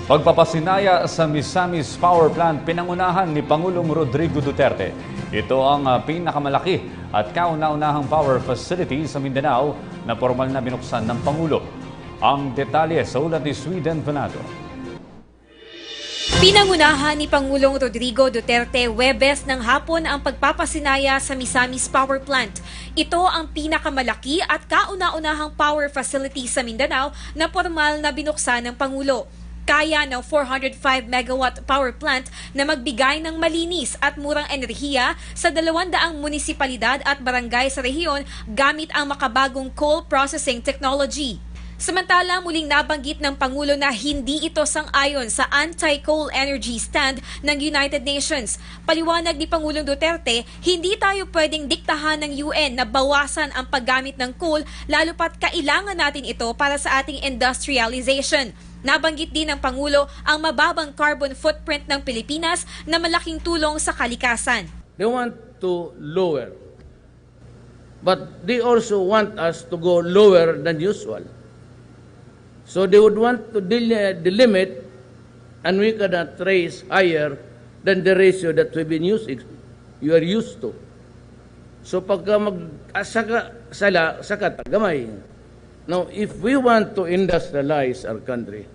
Pagpapasinaya sa Misamis Power Plant pinangunahan ni Pangulong Rodrigo Duterte. Ito ang pinakamalaki at kauna-unahang power facility sa Mindanao na formal na binuksan ng Pangulo. Ang detalye sa ulat ni Sweden Venado. Pinangunahan ni Pangulong Rodrigo Duterte Huwebes ng hapon ang pagpapasinaya sa Misamis Power Plant. Ito ang pinakamalaki at kauna-unahang power facility sa Mindanao na formal na binuksan ng Pangulo. Kaya ng 405 megawatt power plant na magbigay ng malinis at murang enerhiya sa 200 munisipalidad at barangay sa rehiyon gamit ang makabagong coal processing technology. Samantala, muling nabanggit ng Pangulo na hindi ito sang-ayon sa Anti-Coal Energy Stand ng United Nations. Paliwanag ni Pangulong Duterte, hindi tayo pwedeng diktahan ng UN na bawasan ang paggamit ng coal lalo pat kailangan natin ito para sa ating industrialization. Nabanggit din ng Pangulo ang mababang carbon footprint ng Pilipinas na malaking tulong sa kalikasan. They want to lower, but they also want us to go lower than usual. So they would want to the limit, and we cannot raise higher than the ratio that we've been using. You are used to. So pagka saka tagamay. Now, if we want to industrialize our country,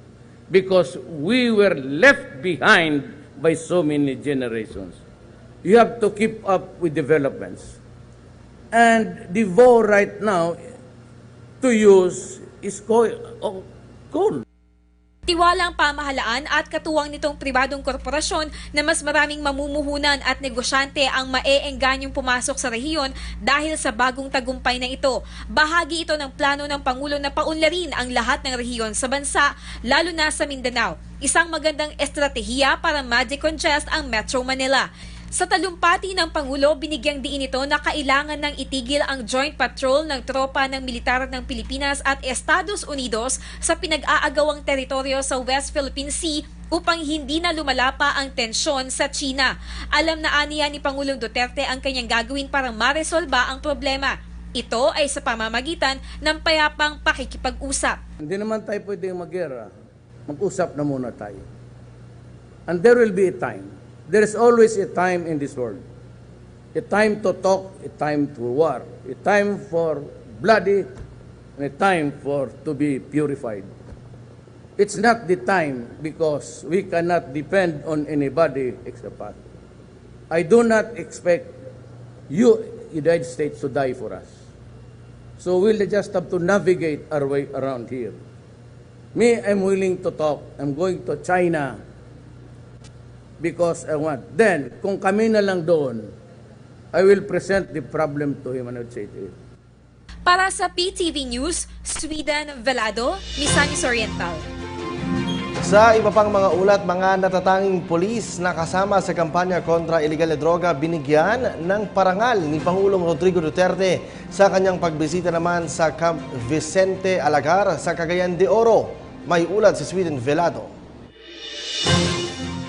because we were left behind by so many generations, you have to keep up with developments. And the vow right now to use is coal. Tiwala ang pamahalaan at katuwang nitong pribadong korporasyon na mas maraming mamumuhunan at negosyante ang maeengganyong pumasok sa rehiyon dahil sa bagong tagumpay na ito. Bahagi ito ng plano ng Pangulo na paunlarin ang lahat ng rehiyon sa bansa, lalo na sa Mindanao. Isang magandang estratehiya para ma-decongest ang Metro Manila. Sa talumpati ng Pangulo, binigyang diin ito na kailangan ng itigil ang joint patrol ng tropa ng militar ng Pilipinas at Estados Unidos sa pinag-aagawang teritoryo sa West Philippine Sea upang hindi na lumala pa ang tensyon sa China. Alam na aniya ni Pangulong Duterte ang kanyang gagawin para maresolba ang problema. Ito ay sa pamamagitan ng payapang pakikipag-usap. Hindi naman tayo pwedeng mag-gera. Mag-usap na muna tayo. And there will be a time. There is always a time in this world. A time to talk, a time to war, a time for bloody, and a time for to be purified. It's not the time because we cannot depend on anybody except us. I do not expect you, United States, to die for us. So we'll just have to navigate our way around here. Me, I'm willing to talk. I'm going to China because I want. Then, kung kami na lang doon, I will present the problem to him and I would say to him. Para sa PTV News, Sweden Velado, Misamis Oriental. Sa iba pang mga ulat, mga natatanging pulis na kasama sa kampanya kontra iligal na droga binigyan ng parangal ni Pangulong Rodrigo Duterte sa kanyang pagbisita naman sa Camp Vicente Alagar sa Cagayan de Oro. May ulat si Sweden Velado.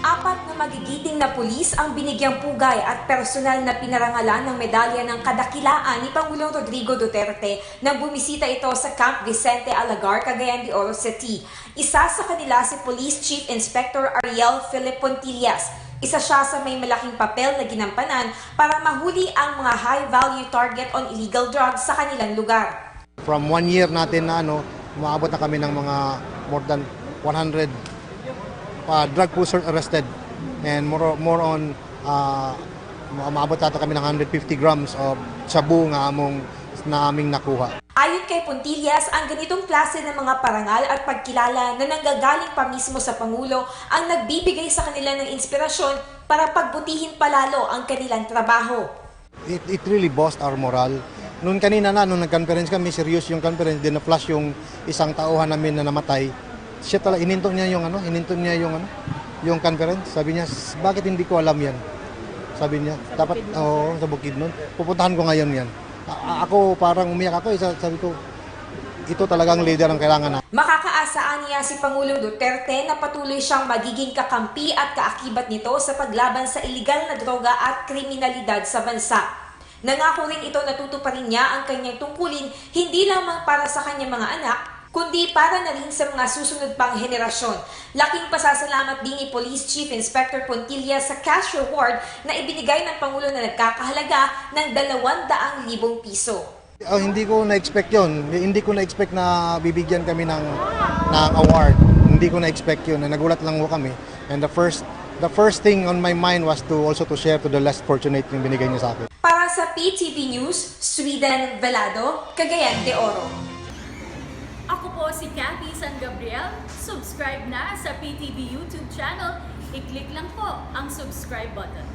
Apat na magigiting na pulis ang binigyang pugay at personal na pinarangalan ng medalya ng kadakilaan ni Pangulong Rodrigo Duterte nang bumisita ito sa Camp Vicente Alagar, Cagayan de Oro City. Isa sa kanila si Police Chief Inspector Ariel Philip Pontillas. Isa siya sa may malaking papel na ginampanan para mahuli ang mga high-value target on illegal drugs sa kanilang lugar. From 1 year natin na umaabot na kami ng mga more than 100 drug pushers arrested and more on maabot natin kami ng 150 grams of shabu na aming nakuha. Ayon kay Pontillas, ang ganitong klase ng mga parangal at pagkilala na nanggagaling pa mismo sa Pangulo ang nagbibigay sa kanila ng inspirasyon para pagbutihin palalo ang kanilang trabaho. It really boosts our morale. Noon kanina nung nag-conference kami, serious yung conference, din na-flash yung isang tauhan namin na namatay. Siya talaga, ininto niya yung conference. Sabi niya, bakit hindi ko alam yan? Sabi niya, dapat, sa Bukidnon. Pupuntahan ko ngayon yan. Ako parang umiyak ako. Sabi ko, ito talagang leader ang kailangan na. Makakaasaan niya si Pangulong Duterte na patuloy siyang magiging kakampi at kaakibat nito sa paglaban sa iligal na droga at kriminalidad sa bansa. Nangako rin ito na tutuparin niya ang kanyang tungkulin hindi lamang para sa kanyang mga anak, kundi para na rin sa mga susunod pang henerasyon. Laking pasasalamat din ni Police Chief Inspector Pontilla sa cash reward na ibinigay ng Pangulo na nagkakahalaga ng 200,000 piso. Hindi ko na-expect yun. Hindi ko na-expect na bibigyan kami ng award. Hindi ko na-expect yun. Nagulat lang ho kami. And the first thing on my mind was to share to the less fortunate yung binigay niya sa akin. Para sa PTV News, Sweden Velado, Cagayan de Oro. Ako po si Cathy San Gabriel. Subscribe na sa PTV YouTube channel. I-click lang po ang subscribe button.